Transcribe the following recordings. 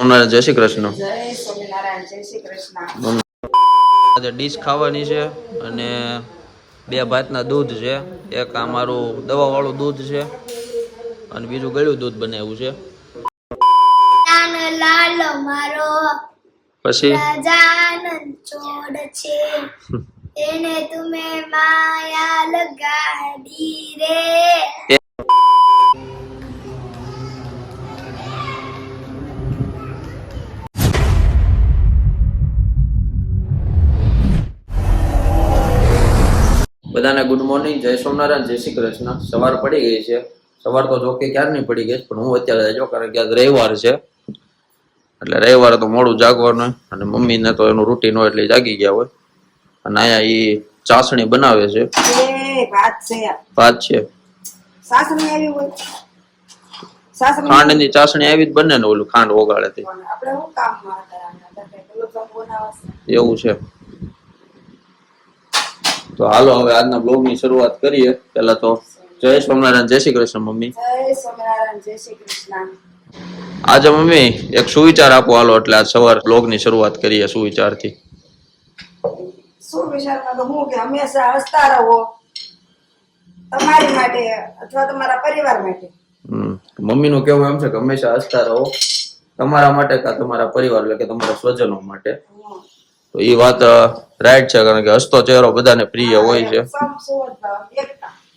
સ્વામિનારાયણ જય શ્રી કૃષ્ણ. જય સ્વામિનારાયણ જય શ્રી કૃષ્ણ. આજે ડીશ ખાવાની છે અને 2 ભાતના દૂધ છે. એક આ મારું દવાવાળું દૂધ છે અને બીજું ગળ્યું દૂધ બનાવ્યું છે. લાલ મારો પછી રાજાનંદ ચોડ છે એને તુમે માયા લગાડી રે. બધાને ગુડ મોર્નિંગ, જય સોમનારાયણ, જય શ્રી કૃષ્ણ. સવાર પડી ગઈ છે. સવાર તો જોકે ક્યારની પડી ગઈ પણ હું અત્યારે જો કારણ કે આજ રવિવાર છે એટલે રવિવારે તો મોડું જાગવાનું અને મમ્મીને તો એનું રૂટીન હોય એટલે જાગી ગયા હોય. અને અહીંયા ઈ ચાસણી બનાવે છે. ભાત છે. ખાંડની ચાસણી આવી જ બને ને, ઓલું ખાંડ ઓગાળે તે એવું છે. તો હાલો હવે આજના બ્લોગ ની શરૂઆત કરીએ. પેલા તો જય સ્વામિનારાયણ જય શ્રી કૃષ્ણ મમ્મી. જય સ્વામિનારાયણ જય શ્રી કૃષ્ણ. આજે મમ્મી એક સુવિચાર આપો હાલો, એટલે આજ સવાર બ્લોગ ની શરૂઆત કરીએ સુવિચાર થી. સુવિચારમાં તો હું કે હંમેશા હસતા રહો, તમારી માટે અથવા તમારા પરિવાર માટે. મમ્મી નું કેવું એમ છે કે હંમેશા હસતા રહો તમારા માટે કે તમારા પરિવાર એટલે કે તમારા સ્વજનો માટે. તો એ વાત રાઈટ છે, કારણ કે હસતો ચહેરો બધાને પ્રિય હોય છે.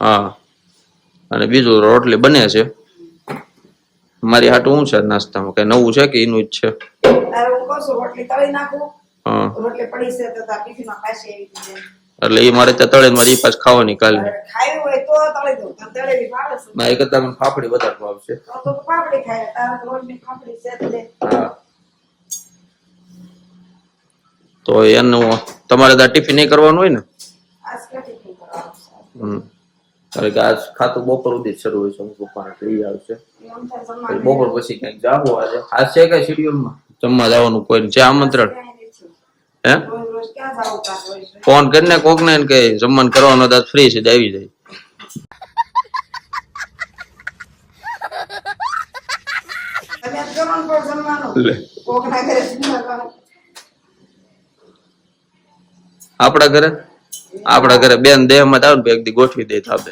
હા, અને બીજું રોટલી બને છે મારી હાટું. શું છે નાસ્તામાં કઈ નવું છે કે એનું જ છે? રોટલી તળી નાખું. રોટલી પડી છે તો ટિફિનમાં પાછી આવી જાય એટલે એ મારે ત્યાં તળે મારી પાસ ખાવાની કાલે ખાવી હોય તો તળી દઉં. તળેલી ભાવે છે મારી કરતા મને ફાફડી વધારે ભાવશે. તો ફાફડી ખાય. તારે રોજની ફાફડી છે તે. તો એનું તમારે ત્યાં ટિફિન નહીં કરવાનું હોય ને? આજ કે ટિફિન કરવાનું. કારણ કે આજ ખાતું બપોર સુધી શરૂ હોય છે. પપ્પાને લઈ આવશે બપોર પછી કઈક જાવું. આજ છે કઈ શેડ્યુલમાં જમવા જવાનું કોઈ છે આમંત્રણ? હે ફોન કરીને કોક ને કે જમવાનું કરવાનો તો ફ્રી છે આવી જાય. આપડા ઘરે બેન દેહ માં આવ ને એક દી ગોઠવી દે થાબે.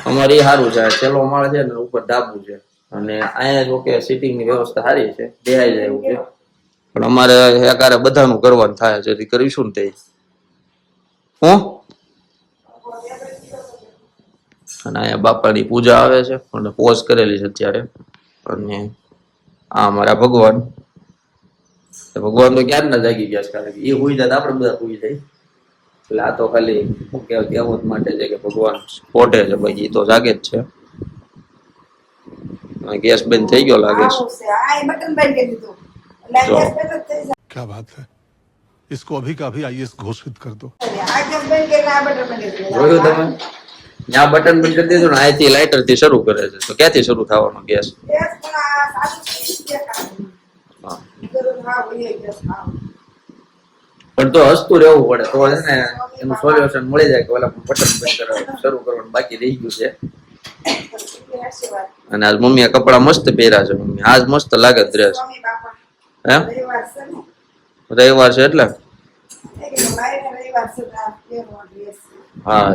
અમારે એ સારું છે. છેલ્લો માળ છે ને ઉપર ધાબુ છે અને અહીંયા જો કે સીટિંગ ની વ્યવસ્થા સારી છે, બેહાઈ જાય એવું છે. પણ અમારે એકારે બધાનું કરવાનું થાય છે. કરીશું ને તે હું અને અહીંયા બાપાની પૂજા આવે છે અને પોઝ કરેલી છે અત્યારે. અને આ મારા ભગવાન તો ક્યાં ના જાગી ગયા છે, કારણ કે એ હુઈ જાય આપડે બધા હુઈ જાય. એટલે આ તો ખાલી કહેવત માટે છે કે ભગવાન પોટે છે, બાકી એ તો જાગે જ છે. ગેસ બંધ થઈ ગયો લાગે છે. क्या बात है, इसको अभी का अभी आईएएस घोषित कर दो. જોયું તમે? ત્યાં બટન બંધ કરી દીધું ને, અહીંથી લાઇટર થી શરૂ કરે છે. તો ક્યાંથી શરૂ થવાનો ગેસ? પણ તો હસતું રહેવું પડે તો છે ને એનું સોલ્યુશન મળી જાય કે ઓલા બટન બંધ શરૂ કરવાનું બાકી રહી ગયું છે. અને આજ મમ્મીએ કપડા મસ્ત પહેર્યા છે. મમ્મી આજ મસ્ત લાગે ડ્રેસ. હે રવિવાર છે એટલે હા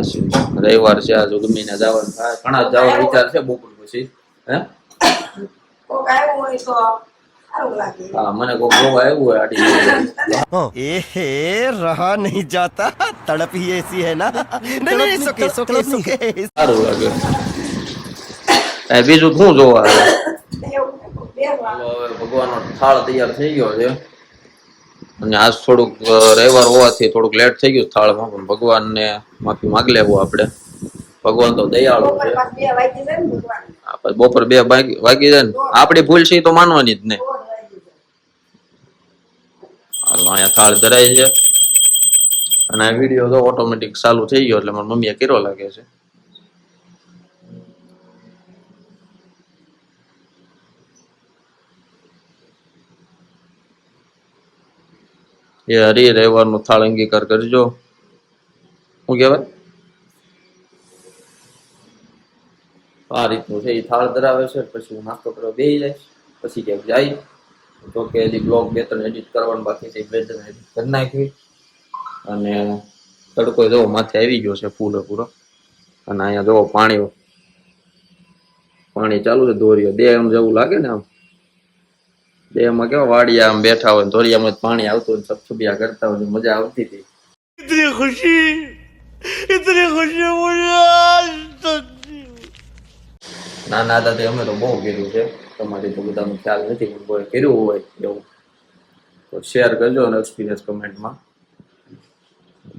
રવિવાર છે. આજ ગમીને જવાનું થાય. ઘણા જવાનો વિચાર છે બપોર પછી. હે હા, મને કોઈ જોવા આવ્યું હોય આડી एहे रहा नहीं जाता, तड़प ही ऐसी है ना. नहीं सुके સારું લાગે. બીજું શું જોવા આવે? ભગવાનનો થાળ તૈયાર થઈ ગયો છે અને આજ થોડુંક રવિવાર હોવાથી થોડુંક લેટ થઈ ગયું થાળમાં, પણ ભગવાનને માફી માંગ લેવું આપણે. ભગવાન તો દયાળુ છે. બપોર 2 વાગી જાય ને આપડી ભૂલ છે તો માનવાની જ નહીં. અહીંયા થાળ ધરાય છે અને આ વિડીયો તો ઓટોમેટિક ચાલુ થઈ ગયો એટલે મારી મમ્મીએ કર્યો લાગે છે. એ હરી રવિવાર નો થાળ અંગીકાર કરજો. શું કહેવાય? આ રીતનું છે. એ થાળ ધરાવે છે પછી હું નાસ્તો કરવા બેસી જાય પછી ક્યાંક જાય તો કે હજી બ્લોગ 2-3 એડિટ કરવાનું બાકી છે, 2 એડિટ કરી નાખી. અને તડકો જોવો માથે આવી ગયો છે પૂરો. અને અહીંયા જોવો પાણી ચાલુ છે. ધોરિયો દેહ જેવું લાગે ને, આમ દેહમાં કેવા વાડિયા આમ બેઠા હોય, ધોરિયામાં પાણી આવતું હોય, સબસબિયા કરતા હોય, મજા આવતી હતી. इतनी खुशी मुझे નાના હતા તે અમે તો બહુ કર્યું છે. તમારી તો બધાનો ખ્યાલ નથી, પણ કોઈ કર્યું હોય એવું તો શેર કરજો અને એક્સપિરિયન્સ કમેન્ટમાં.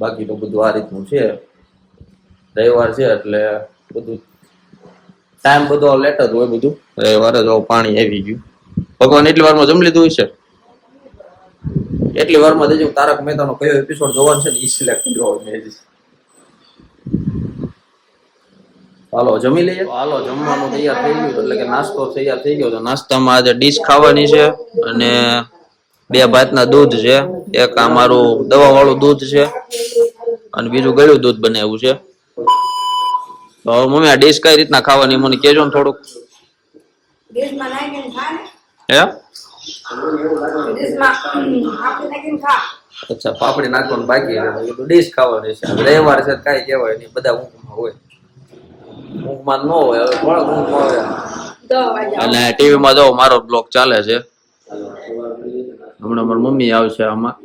બાકી તો બધું આ રીતનું છે. રવિવાર છે એટલે બધું ટાઈમ બધો લેટ જ હોય. બધું રવિવારે જો પાણી આવી ગયું. ભગવાન એટલી વારમાં જમી લીધું હશે. એટલી વારમાં દેજો તારક મહેતાનો કયો એપિસોડ જોવાનો છે ને એ સિલેક્ટ કરવો. હાલો જમી લઈએ. હાલો જમવાનું તૈયાર થઈ ગયું, એટલે કે નાસ્તો તૈયાર થઈ ગયો. તો નાસ્તામાં આજે ડીશ ખાવાની છે અને 2 ભાતના દૂધ છે. એક આ મારું દવાવાળું દૂધ છે અને બીજું ગળ્યું દૂધ બનાવ્યું છે. તો મમ્મી આ ડીશ કઈ રીતના ખાવાની મને કહેજો ને થોડુંક. ડીશમાં નાખીને ખા ને. હે ડીશમાં આપી નાખીને ખા. અચ્છા, પાપડી નાખવાનું બાકી છે. ડીશ ખાવાની છે. રવિવાર છે કઈ કહેવાય નહીં, બધા ઊંઘમાં હોય. ઊંઘમાં ન હોય હવે કોણ ઊંઘમાં હોય. 10 વાગ્યા અને ટીવીમાં જો મારો બ્લોગ ચાલે છે. હમણાં મારી મમ્મી આવશે આમાં.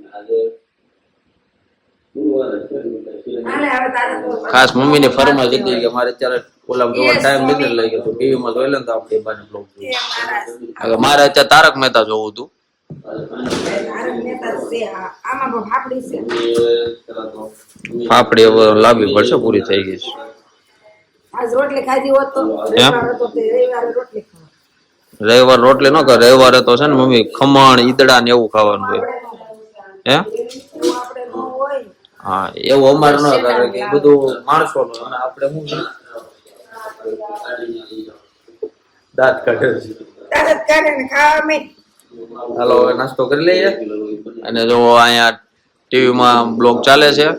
આને હવે તારે તો ખાસ મમ્મી ની ફરમાઈશ હતી કે મારે અત્યારે ઓલા જોવા ટાઈમ નથી લઈ ગયો, તો ટીવી માં જોઈ લે તો આપણે બાને બ્લોગ જોઈએ. હવે મારે અત્યારે તારક મહેતા જોવું હતું. તારે નેતા છે. આમાં બહુ ફાફડી છે. ફાફડી હવે લાવવી પડશે, પૂરી થઈ ગઈ છે. આજ રોટલી ખાધી હોત તો રવિવાર હતો તે રવિવારે રોટલી ખાવા. રવિવાર રોટલી ન કરે. રવિવારે તો છે ને મમ્મી ખમણ ઈદડા ને એવું ખાવાનું હોય. હે આપણે ન હોય. હા, એવું અમારે ન કરે કે બધું માણસો નું. અને આપણે શું દાંત કાઢે છે. તારે જ કાઢે ને ખાવા મેં. હાલો હવે નાસ્તો કરી લઈએ. અને જો અહીંયા ટીવી માં બ્લોગ ચાલે છે.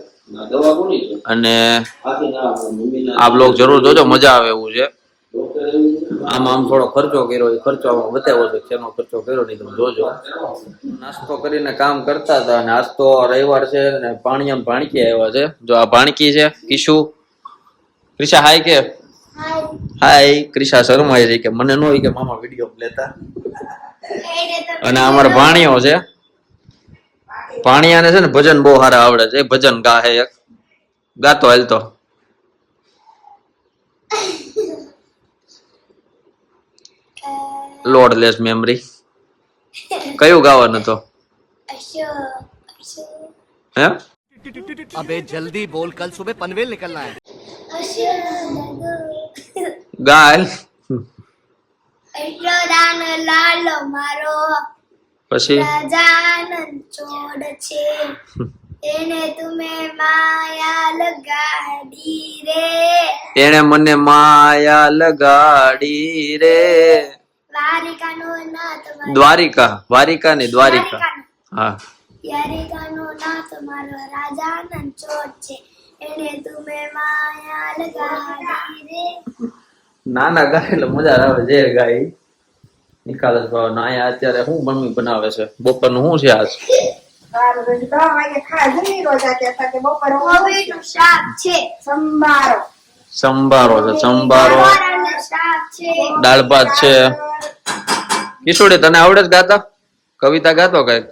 અને આ બ્લોગ જરૂર જોજો, મજા આવે એવું છે. આમાં આમ થોડો ખર્ચો કર્યો, એ ખર્ચો આમાં બતાવ્યો છે. શેનો ખર્ચો કર્યો નહીં તમે જોજો. નાસ્તો કરીને કામ કરતા હતા અને આજ તો રવિવાર છે ને ભાણકી આવ્યા છે. જો આ ભાણકી છે કિશુ. ક્રિશા હાય કે હાય. ક્રિશા શર્માઈ રહી કે મને ન હોય કે મામા વિડીયો લેતા. અને અમારા ભાણિયો છે. ભાણિયાને છે ને ભજન બહુ સારા આવડે છે. ભજન ગાહે એક ગાતો હાલતો. લોડલેસ મેમરી. કયું ગાવાનું તો હે? अबे जल्दी बोल, कल सुबह पनवेल निकलना है. ગાલ એટલો દાન લાલો મારો પછી રાજાનંદ ચોડ છે, એને તુમે માયા લગાડી રે. એને મને માયા લગાડી રે. દ્વારિકાનો નાથ મારો દ્વારિકા ને દ્વારિકા. હા, દ્વારિકાનો નાથ મારો રાજાનંદ ચોડ છે, એને તુમે માયા લગાડી રે. નાના ગાય એટલે મજા આવે. જે ગાય નિકાલસ ભાવ ના. અહીંયા અત્યારે શું મમ્મી બનાવે છે? બપોરનું શું છે આજ? તારે તો 10 વાગે ખા જમી રોજા કહેતા કે બપોરે હવેનું શાક છે, સંભારો. સંભારો છે. સંભારો, ગવારનું શાક છે, દાળ ભાત છે. કિશોરી તને આવડે જ ગાતા? કવિતા ગાતો કઈક?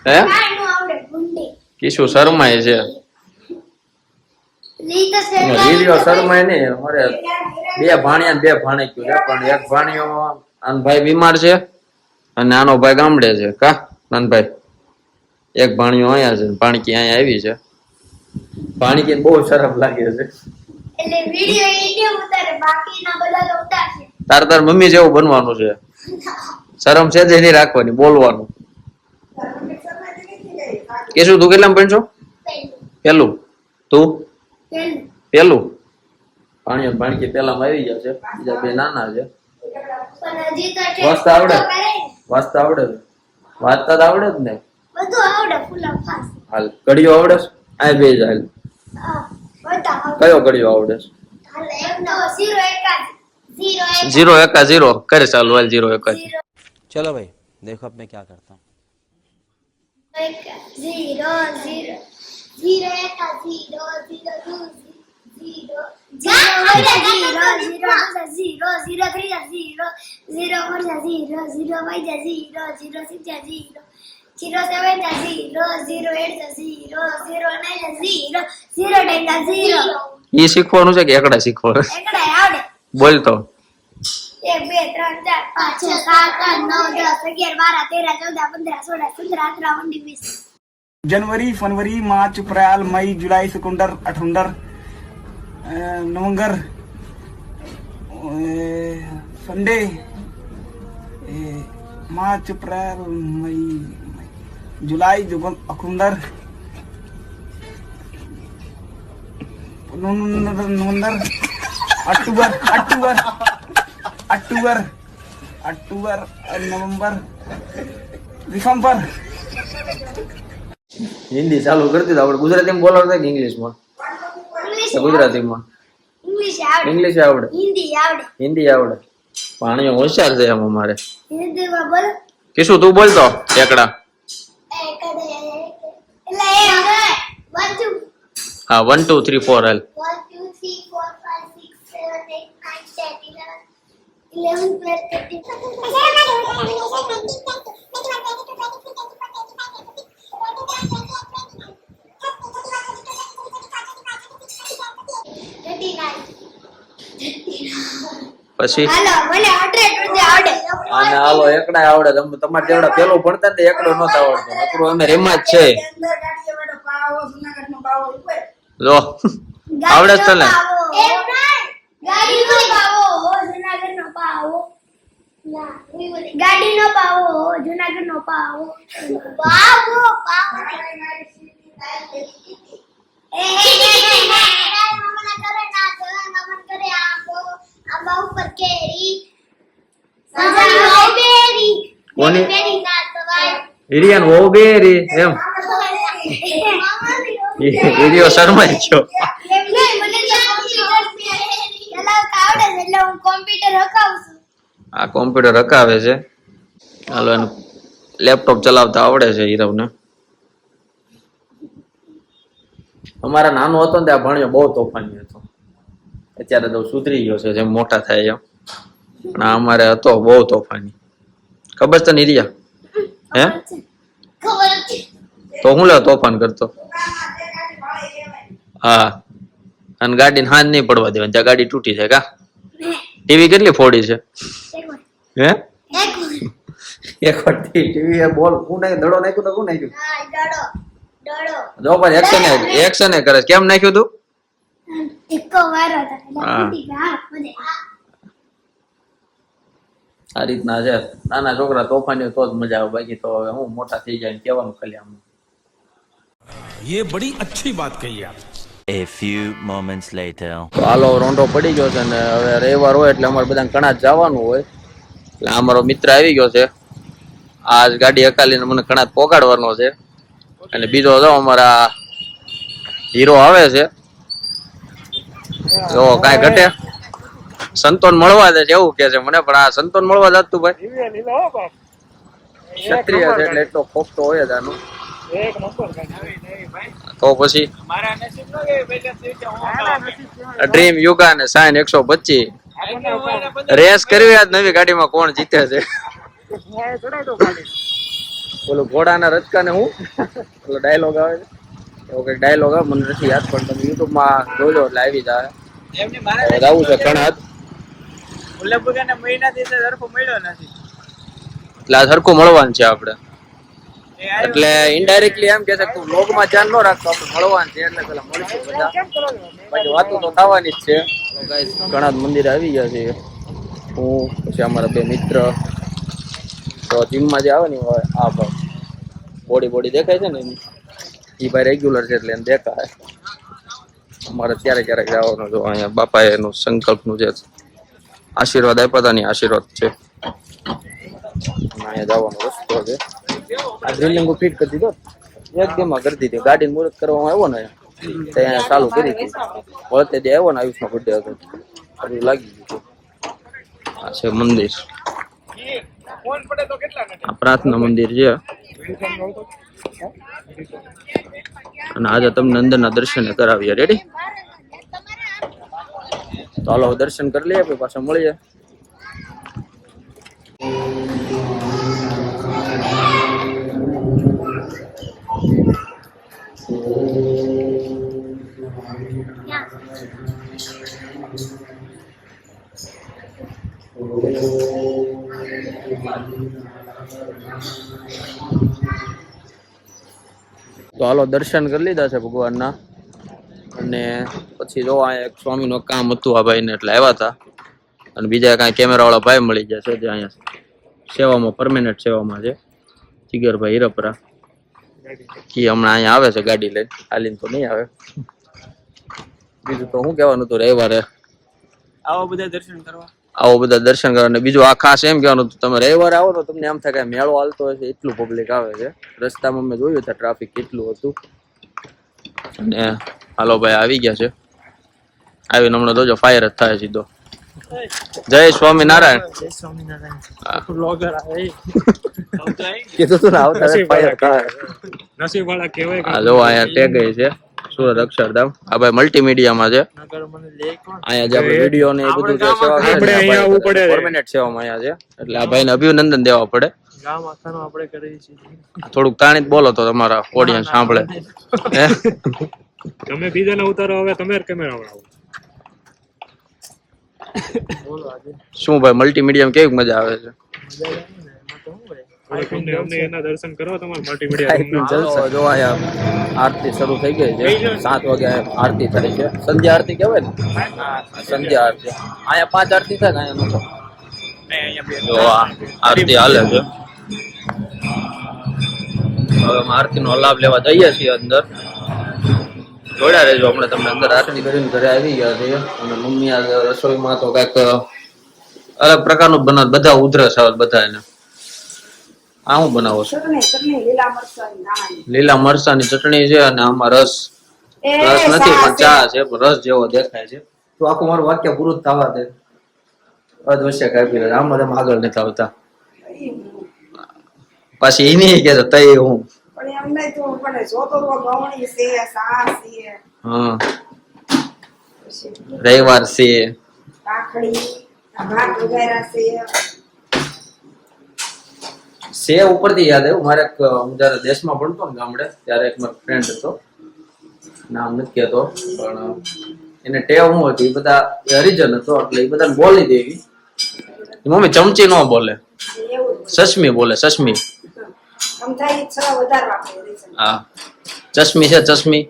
હે કાંઈ નો આવડે ગુંડી. કિશુ શર્માય છે. લી તો લીલીઓ શર્માય નહીં. અમારે 2 ભાણિયા ને 2 ભાણેક્યું છે, પણ એક ભાણિયો આનો ભાઈ બીમાર છે અને આનો ભાઈ ગામડે છે. કા નાનભાઈ? એક ભાણિયો અહીંયા છે, ભાણકી અહીંયા આવી છે. ભાણકી બહુ શરમ લાગે છે. એટલે વિડિયો એને ઉતારે, બાકીના બધા તો ઉતારશે. તાર મમ્મી જેવું બનવાનું છે. શરમ છે જ નહીં રાખવાની, બોલવાનું. કેશું તું કેટલામાં ભણશો? પેલું. તું પેલું? ભાણકી પેલામાં આવી ગયા છે, બીજા 2 નાના છે. પણ હજી તો વાંચતા આવડે? તો કરે. વાંચતા આવડે? વાંચતા તો આવડે જ ને? બધું આવડે ફૂલા ફાસ. હાલ ઘડિયો આવડે? આ બે જ હાલ. બધા આવડે. કયો ઘડિયો આવડે? હાલ એમ તો 0 1 0 1 0 1 0 કરે ચાલુ. હાલ 0 1. चलो भाई देखो अब मैं क्या करता हूँ. 0 0 0 1 0 0 2 0 0 0 0 3 0 0 4 0 0 5 0 0 6 0 0 7 0 0 8 0 0 9 0 0 10 0 ઈ શીખવાનું છે કે એકડા શીખવાનું? એકડા આવડે. બોલ તો. 1 2 3 4 5 6 7 8 9 10 11 12 13 14 15 16 17 18 19 20 जनवरी, फरवरी, मार्च, अप्रैल, मई, जुलाई, सितंबर, अठंबर, नवंबर, संडे, मार्च, अप्रैल, मई, जुलाई, अक्टूबर, नवंबर, अक्टूबर, अक्टूबर, अक्टूबर, अक्टूबर, नवंबर, दिसंबर. હિન્દી ચાલુ કરતી તો આપણે ગુજરાતીમાં બોલાવતા કે ઇંગ્લિશમાં? ગુજરાતીમાં. इंग्लिश आवड़े. ઇંગ્લિશ આવડે, हिंदी आवड़े. હિન્દી આવડે. પણ અહીંયા હોશિયાર છે એમ અમારે. हिंदी में बोलो. કિશું તું બોલતો એકડા? એટલે એ હવે 1 2 હા 1 2 3 4 હાલ. 1 2 3 4 5 6 7 8 9 10 11 12 13 પછી હાલો મને 100 આવડે. આને હાલો એકડા આવડે. તમારે જેવડા પેલું ભણતા ને એકડો નતો આવડતો. નકરું અમે રેમાં જ છે. અંદર ગાડીવાળો પાવો, જુનાગઢનો પાવો ઉપર. જો આવડે જ તો ને. ગાડીનો પાવો જુનાગઢનો પાવો. ના ગાડીનો પાવો જુનાગઢનો પાવો. પાવો પાવો એ મમના કરે ના મમન કરે આંબો આંબા ઉપર કેરી સજાનો બેરી કોની? બેરી ના તવાય હિરિયન વહુ બેરી એમ હિરિયો શર્માઈ ગયો. આ કોમ્પ્યુટર રખાવે છે. હાલો એનું લેપટોપ ચલાવતા આવડે છે હીરવને. અમારા નાનો હતો ને ત્યાં ભણ્યો બહુ તોફાની હતો. અત્યારે તો સુધરી ગયો છે જેમ મોટા થાય એમ. પણ આ અમારે હતો બહુ તોફાની. ખબર છે ને હિરિયા? હે તો હું લે તોફાન કરતો? હા અને ગાડીને હાથ નહીં પડવા દેવાની. ત્યાં ગાડી તૂટી જાય કા? ટીવી કેટલી ફોડી છે? હે એક વાર ટીવી બોલ હું નાખ્યું દડો નાખ્યું તો હું નાખ્યું? જો પણ એક્શન કરે છે. કેમ નાખ્યું તું? આ રીતના છે. નાના છોકરા તોફાની તો જ મજા આવે. બાકી તો હવે હું મોટા થઈ જાય કેવાનું ખાલી આમ. ये बड़ी अच्छी बात कही आप. A few moments later. તો હાલો રોંઢો પડી ગયો છે ને હવે રવિવાર હોય એટલે અમારે બધા ઘણા જવાનું હોય. એટલે અમારો મિત્ર આવી ગયો છે. આજ ગાડી હકાલીને મને ઘણા પોગાડવાનો છે. અને બીજો જો અમારા હીરો આવે છે. જો કાંઈ ઘટે સંતોન મળવા દે છે એવું કે છે મને. પણ આ સંતોન મળવા જતું ભાઈ ક્ષત્રિય છે એટલે એટલો ખોફતો હોય જ આનો. તો પછી ડ્રીમ યુગા ને સાઈન 125 રેસ કરવી આજ નવી ગાડીમાં કોણ જીતે છે? બોલો ઘોડાના રચકા ને હું બોલો ડાયલોગ આવે છે એવો કઈક ડાયલોગ આવે. મને નથી યાદ પણ તમે યુટ્યુબ માં જોજો એટલે આવી જાય. આવું છે ઘણા એટલે આ સરખું મળવાનું છે આપણે. એટલે ઇનડાયરેક્ટલી એમ કે છે તું વ્લોગ માં ધ્યાન ન રાખતો આપણે મળવાનું છે એટલે પેલા મળશું બધા. બાકી વાતો તો થવાની જ છે. ગાઈસ ઘણા મંદિર આવી ગયા છે. હું પછી અમારા બે મિત્ર તો જીમમાં જે આવે ને આ ભાઈ બોડી દેખાય છે ને એ ભાઈ રેગ્યુલર છે એટલે એને દેખાય. અમારે ક્યારેક જવાનું જો અહીંયા બાપા એનું સંકલ્પનું જે આશીર્વાદ આપ્યા હતા ને આશીર્વાદ છે. અહીંયા જવાનો રસ્તો છે. આ ડ્રિલિંગ ફિટ કરી દીધો એકદમ કરી દીધી. ગાડીને મુહૂર્ત કરવામાં આવ્યો ને ત્યાં ચાલુ કરી હતી. વળતે દે આવ્યો ને આયુષનો બર્થડે હતો લાગી ગયું. આ છે મંદિર. આ પ્રાર્થના મંદિર છે અને આજે તમને અંદરના દર્શન કરાવીએ. રેડી? તો હાલો દર્શન કરી લઈએ, પછી પાછા મળીએ. તો હાલો દર્શન કરી લીધા છે ભગવાનના, અને પછી જો અહીંયા એક સ્વામીનું કામ હતું આ ભાઈને એટલે આવ્યા હતા, અને બીજા કાંઈ કેમેરા વાળા ભાઈ મળી ગયા છે જે અહીંયા સેવામાં પરમેનન્ટ સેવામાં છે, જીગરભાઈ હીરપરા. કી હમણાં અહીંયા આવે છે ગાડી લઈને, હાલીને તો નહીં આવે. બીજું તો શું કહેવાનું હતું, રવિવારે આવો બધા દર્શન કરવા, અને બીજું આ ખાસ એમ કહેવાનું હતું, તમે રવિવારે આવો તો તમને એમ થાય કે મેળો હાલતો હોય છે, એટલું પબ્લિક આવે છે. રસ્તામાં મેં જોયું હતું ટ્રાફિક કેટલું હતું. અને હાલો ભાઈ આવી ગયા છે, આવીને હમણાં જોજો ફાયર જ થાય સીધો. જય સ્વામિનારાયણ. કીધું તું ને આવતા ફાયર થાય. હા જો અહીંયા ટેગ છે સુરત અક્ષરધામ. આ ભાઈ મલ્ટીમીડિયામાં છે. અહીંયા જે આપણે વિડીયો ને એ બધું જે સેવા કરે છે પરમેનન્ટ સેવામાં અહીંયા છે, એટલે આ ભાઈને અભિનંદન દેવા પડે. થોડુંક તાણીત બોલો તો તમારા ઓડિયન્સ સાંભળે. તમે બીજાને ઉતારો, હવે તમે કેમેરા આવો. શું ભાઈ મલ્ટીમીડિયામાં કેવી મજા આવે છે? દર્શન કરો તમારે મલ્ટીમીડિયા. જો અહીંયા આરતી શરૂ થઈ ગઈ છે, 7 વાગે આરતી થાય છે. સંધ્યા આરતી કહેવાય ને, સંધ્યા આરતી. અહીંયા 5 આરતી થાય ને, અહીંયા જો આરતી હાલે છે. હવે આરતી નો લાભ લેવા જઈએ છીએ અંદર. જોડ્યા રહેજો, હમણાં તમને અંદર આરતી કરીને ઘરે આવી ગયા છે. અને મમ્મી આ રસોઈમાં તો કઈક અલગ પ્રકારનું બનાવ, બધા ઉધરસ આવે બધા એને. આ હું બનાવો છો? લીલા મરચાની ચટણી છે, અને આમાં રસ નથી પણ ચા છે, પણ રસ જેવો દેખાય છે. તો આખું મારું વાક્ય પૂરું જ થવા દે, અધવશ્ય કાપી લે. આમાં તમે આગળ નથી આવતા, પાછી એ નહીં કે તઈ હું હા રવિવાર છે. સેવ ઉપરથી યાદ આવ્યું, મારે હું જયારે દેશમાં ભણતો ને ગામડે, ત્યારે એક મારો ફ્રેન્ડ હતો, નામ નથી કહેતો, પણ એને ટેવ હું હતી, એ બધા હરિજન હતો એટલે એ બધાને બોલી દેવી. મમ્મી ચમચી ન બોલે, ચશ્મી બોલે, ચશ્મી. હા ચશ્મી છે, ચશ્મી.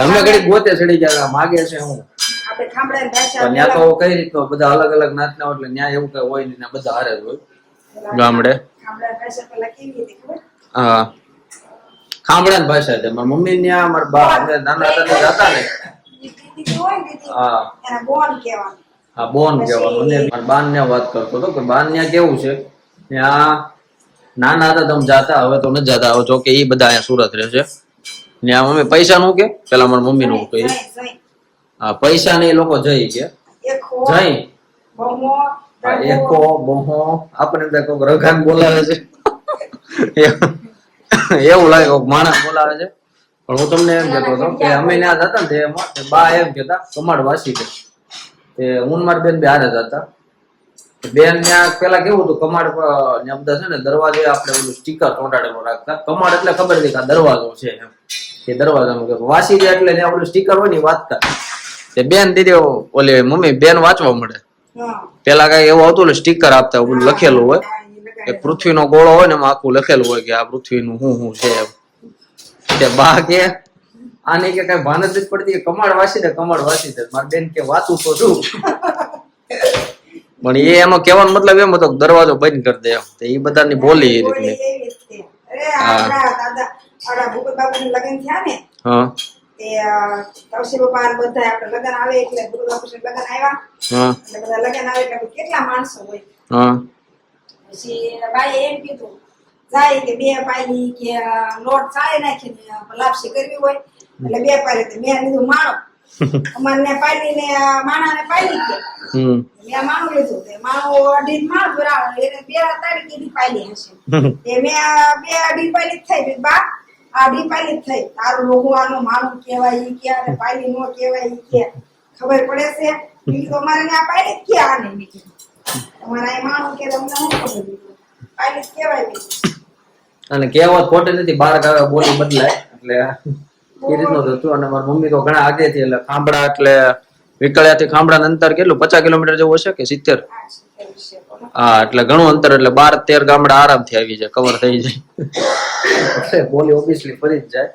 અમે ઘડી ગોતે ચડી ગયા, માગે છે હું. ત્યાં તો કઈ રીતનો બધા અલગ અલગ નાતના એટલે ત્યાં એવું કઈ હોય નહીં, બધા હારે જ હોય ગામડે. હા ખામડાની ભાષા છે. મારા મમ્મી ત્યાં મારા બા અમે નાના હતા જતા ને, હા હા બોન કહેવાનું. મારા બાન ને વાત કરતો હતો કે બાન ત્યાં કેવું છે, ત્યાં નાના હતા તમે જાતા, હવે તો નથી જાતા. હવે જો કે એ બધા અહીંયા સુરત રહે છે. ત્યાં મમ્મી પૈસા નું કે, પેલા મારા મમ્મી નું કહી, હા પૈસા ને એ લોકો જઈ કે જઈ એકો બોહો આપણે રઘાન બોલાવે છે એવું લાગે માણસ બોલાવે છે. પણ હું તમને એમ કહેતો હતો કે અમે ત્યાં જતા ને એમાં બા એમ કેતા કમાડ વાસી કે હું મારી બેન બે હારે જતા. બેન ત્યાં પેલા કેવું હતું, કમાડ ત્યાં બધા છે ને દરવાજે આપણે ઓલું સ્ટીકર ચોંટાડેલું રાખતા. કમાડ એટલે ખબર હતી કે આ દરવાજો છે એમ, એ દરવાજાનું કે વાસી જાય એટલે ત્યાં ઓલું સ્ટીકર હોય ને વાંચતા. બેન દીદી ઓલી મમ્મી બેન વાંચવા મળે. પેલા કઈ એવું હતું સ્ટીકર આપતા, બધું લખેલું હોય, એક પૃથ્વીનો ગોળો હોય ને એમાં આખું લખેલું હોય કે આ પૃથ્વીનું શું છે એમ. કે બા કે આને કે કઈ ભાન જ નથી પડતી, કમાડ વાસી દે, કમાડ વાસી દે. મારી બેન કે વાતું તો શું, પણ એ એનો કહેવાનો મતલબ એમ હતો દરવાજો બંધ કરી દે એમ. એ બધાની બોલી એ રીતની. હા કેટલા માણસો હોય. પછી બાઈ એમ કીધું જાય કે 2 પાયલી કે લોટ ચાળી નાખીને લાપસી કરવી હોય એટલે 2 પાયલી. મેં કીધું માણો અમારને પાયલી ને માણાને પાયલી કે મેં માણું લીધું તે માણું અઢી માણ ભરાવ એને 2 તારીખે દી પાયલી હશે તે મેં 2 અઢી પાયલી જ થઈ બા અઢી પાયલી જ થઈ તારું લોહવાનું માણું કહેવાય ઈ કે અને પાયલી નો કહેવાય ઈ કે ખબર પડે છે ઈ તો અમારે ને આ પાયલી જ કે આને બીજું તમારા એ માણું કે તમને શું ખબર બીજું પાયલી જ કહેવાય બીજું અને કહેવત ખોટી નથી, બાર ગાવે બોલી બદલાય એટલે એ રીતનું હતું. અને મારી મમ્મી તો ઘણા આગેથી એટલે ખાંભડા એટલે વિકળિયાથી ખાંભડા અંતર કેટલું 50 કિલોમીટર જેવું હશે કે 70? હા, એટલે ઘણું અંતર એટલે 12-13 ગામડા આરામથી આવી જાય, કવર થઈ જાય. એટલે બોલી ઓબ્વિયસલી ફરી જ જાય.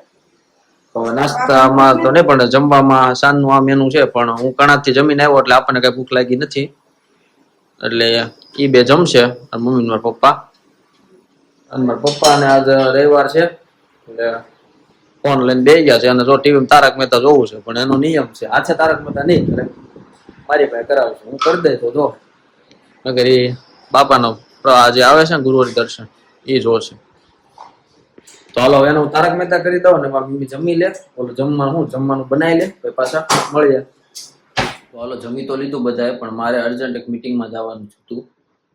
હવે નાસ્તામાં તો નહીં પણ જમવામાં સાંજનું આ મેનુ છે, પણ હું કણાથી જમીને આવ્યો એટલે આપણને કઈ ભૂખ લાગી નથી. એટલે ઈ બે જમશે અને મમ્મી ને મારા પપ્પા. અને મારા પપ્પા ને આજ રવિવાર છે એટલે ફોન લઈને બેસી ગયા છે અને જો ટીવી તારક મહેતા જોવું છે, પણ એનો નિયમ છે આ છે તારક મહેતા નહીં કરે, મારી પાસે કરાવશે, હું કરી દઈ તો જો અગર એ બાપાનો આજે આવે છે ને ગુરુવારી દર્શન એ જોશે. તો હાલો એનું તારક મહેતા કરી દો ને મારી મમ્મી જમી લે, ઓલું જમવાનું બનાવી લે, પછી પાછા મળીએ. તો હાલો જમી તો લીધું બધાએ, પણ મારે અર્જન્ટ એક મિટિંગમાં જવાનું હતું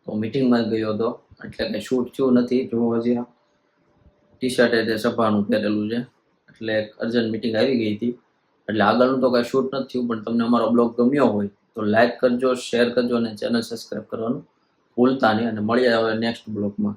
તો મિટિંગમાં ગયો હતો એટલે કઈ શૂટ થયું નથી. જો હજી ટી શર્ટ તે સભાનું પહેરેલું છે એટલે અર્જન્ટ મિટિંગ આવી ગઈ હતી એટલે આગળનું તો કઈ શૂટ નથી થયું. પણ તમને અમારો બ્લોગ ગમ્યો હોય તો લાઈક કરજો, શેર કરજો અને ચેનલ સબસ્ક્રાઈબ કરવાનું ભૂલતા નહીં. અને મળીએ હવે નેક્સ્ટ બ્લોગમાં.